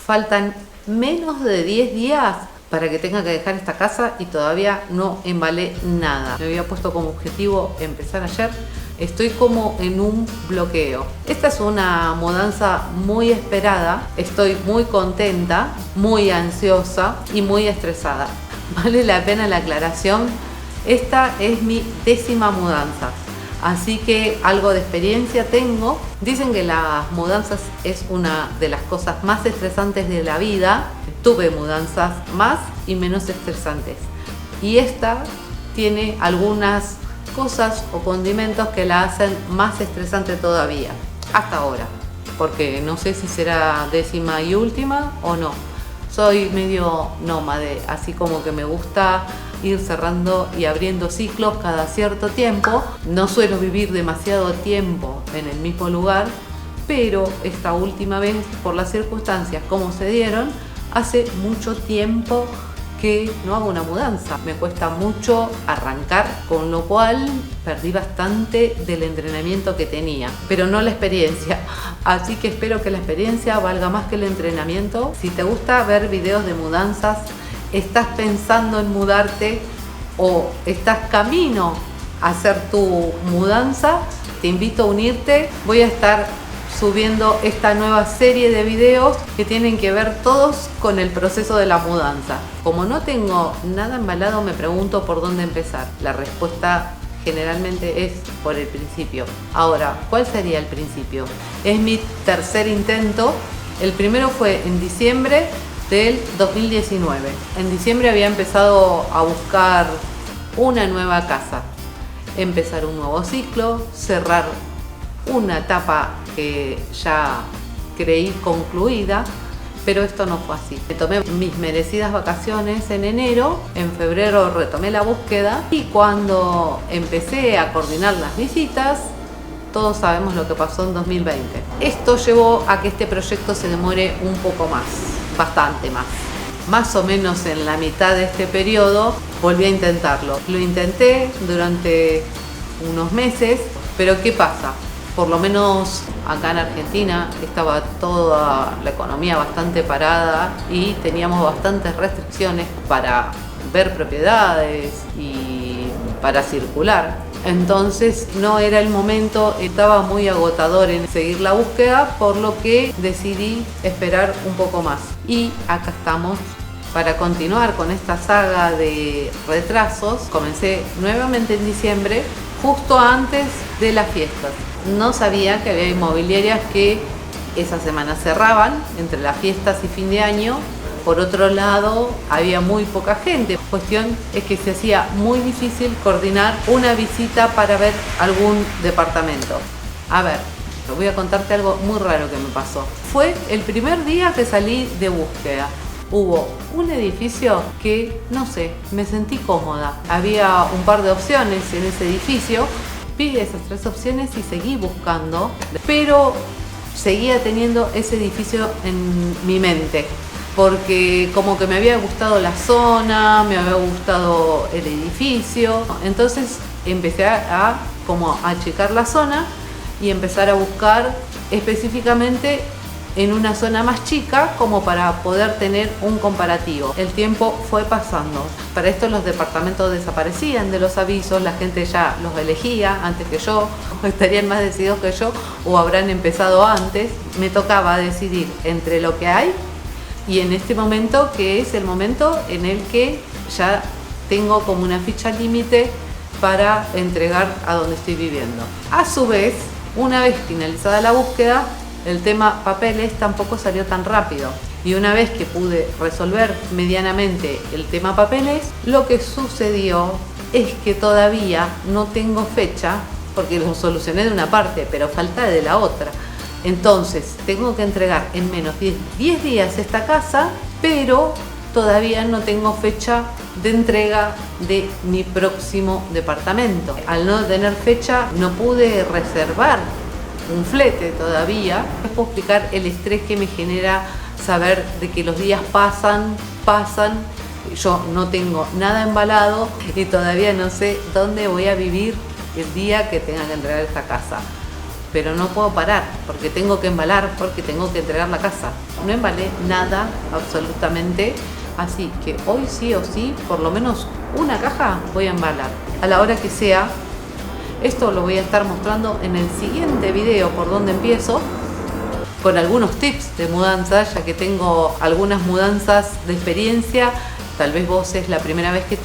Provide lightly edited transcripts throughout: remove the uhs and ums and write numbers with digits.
faltan menos de 10 días para que tenga que dejar esta casa y todavía no embalé nada. Me había puesto como objetivo empezar ayer. Estoy como en un bloqueo. Esta es una mudanza muy esperada. Estoy muy contenta, muy ansiosa y muy estresada. Vale la pena la aclaración. Esta es mi 10ª mudanza. Así que algo de experiencia tengo. Dicen que las mudanzas es una de las cosas más estresantes de la vida. Tuve mudanzas más y menos estresantes. Y esta tiene algunas cosas o condimentos que la hacen más estresante todavía. Hasta ahora. Porque no sé si será 10ª y última o no. Soy medio nómade, así como que me gusta ir cerrando y abriendo ciclos cada cierto tiempo. No suelo vivir demasiado tiempo en el mismo lugar, pero esta última vez, por las circunstancias como se dieron, hace mucho tiempo que no hago una mudanza. Me cuesta mucho arrancar, con lo cual perdí bastante del entrenamiento que tenía, pero no la experiencia. Así que espero que la experiencia valga más que el entrenamiento. Si te gusta ver videos de mudanzas, estás pensando en mudarte o estás camino a hacer tu mudanza, te invito a unirte. Voy a estar subiendo esta nueva serie de videos que tienen que ver todos con el proceso de la mudanza. Como no tengo nada embalado, me pregunto por dónde empezar. La respuesta generalmente es por el principio. Ahora, ¿cuál sería el principio? Es mi tercer intento. El primero fue en diciembre del 2019. En diciembre había empezado a buscar una nueva casa, empezar un nuevo ciclo, cerrar una etapa que ya creí concluida, pero esto no fue así. Me tomé mis merecidas vacaciones en enero, en febrero retomé la búsqueda y cuando empecé a coordinar las visitas, todos sabemos lo que pasó en 2020. Esto llevó a que este proyecto se demore un poco más, bastante más. Más o menos en la mitad de este periodo volví a intentarlo. Lo intenté durante unos meses, pero ¿qué pasa? Por lo menos acá en Argentina estaba toda la economía bastante parada y teníamos bastantes restricciones para ver propiedades y para circular. Entonces no era el momento, estaba muy agotador en seguir la búsqueda, por lo que decidí esperar un poco más. Y acá estamos para continuar con esta saga de retrasos. Comencé nuevamente en diciembre, justo antes de las fiestas. No sabía que había inmobiliarias que esa semana cerraban entre las fiestas y fin de año. Por otro lado, había muy poca gente. La cuestión es que se hacía muy difícil coordinar una visita para ver algún departamento. A ver, voy a contarte algo muy raro que me pasó. Fue el primer día que salí de búsqueda. Hubo un edificio que, no sé, me sentí cómoda. Había un par de opciones en ese edificio. Vi esas 3 opciones y seguí buscando, pero seguía teniendo ese edificio en mi mente, porque como que me había gustado la zona, me había gustado el edificio. Entonces empecé a achicar la zona y empezar a buscar específicamente en una zona más chica, como para poder tener un comparativo. El tiempo fue pasando. Para esto los departamentos desaparecían de los avisos, la gente ya los elegía antes que yo, o estarían más decididos que yo, o habrán empezado antes. Me tocaba decidir entre lo que hay y en este momento, que es el momento en el que ya tengo como una ficha límite para entregar a donde estoy viviendo. A su vez, una vez finalizada la búsqueda, el tema papeles tampoco salió tan rápido. Y una vez que pude resolver medianamente el tema papeles, lo que sucedió es que todavía no tengo fecha, porque lo solucioné de una parte, pero falta de la otra. Entonces, tengo que entregar en menos de 10 días esta casa, pero todavía no tengo fecha de entrega de mi próximo departamento. Al no tener fecha, no pude reservar un flete todavía. Les puedo explicar el estrés que me genera saber de que los días pasan, yo no tengo nada embalado y todavía no sé dónde voy a vivir el día que tenga que entregar esta casa. pero no puedo parar porque tengo que embalar, porque tengo que entregar la casa. No embalé nada, absolutamente, así que hoy sí o sí, por lo menos una caja voy a embalar. A la hora que sea, esto lo voy a estar mostrando en el siguiente video por donde empiezo, con algunos tips de mudanza, ya que tengo algunas mudanzas de experiencia. Tal vez vos es la primera vez que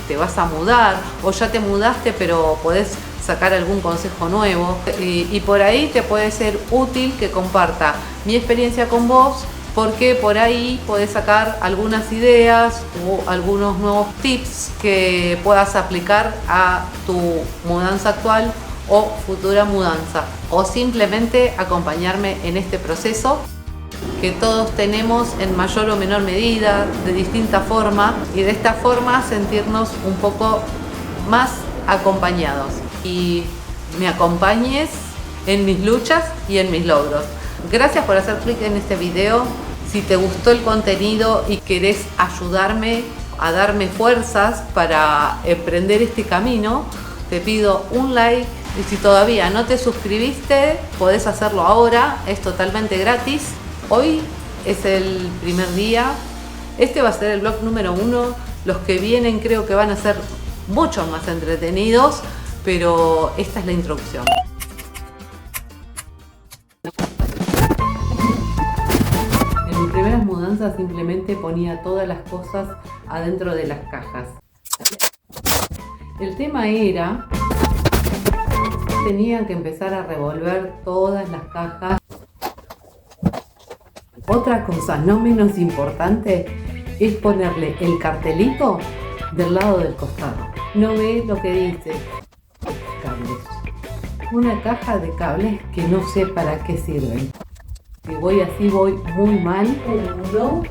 te vas a mudar, o ya te mudaste pero podés sacar algún consejo nuevo, y por ahí te puede ser útil que comparta mi experiencia con vos, porque por ahí podés sacar algunas ideas o algunos nuevos tips que puedas aplicar a tu mudanza actual o futura mudanza, o simplemente acompañarme en este proceso que todos tenemos en mayor o menor medida, de distinta forma, y de esta forma sentirnos un poco más acompañados y me acompañes en mis luchas y en mis logros. Gracias por hacer clic en este video. Si te gustó el contenido y querés ayudarme a darme fuerzas para emprender este camino, te pido un like, y si todavía no te suscribiste, podés hacerlo ahora, es totalmente gratis. Hoy es el primer día, este va a ser el vlog número 1, los que vienen creo que van a ser mucho más entretenidos, pero esta es la introducción. En mis primeras mudanzas simplemente ponía todas las cosas adentro de las cajas. El tema era, tenía que empezar a revolver todas las cajas. Otra cosa no menos importante es ponerle el cartelito del lado del costado. No ve lo que dice. Cables. Una caja de cables que no sé para qué sirven. Si voy así voy muy mal. 1,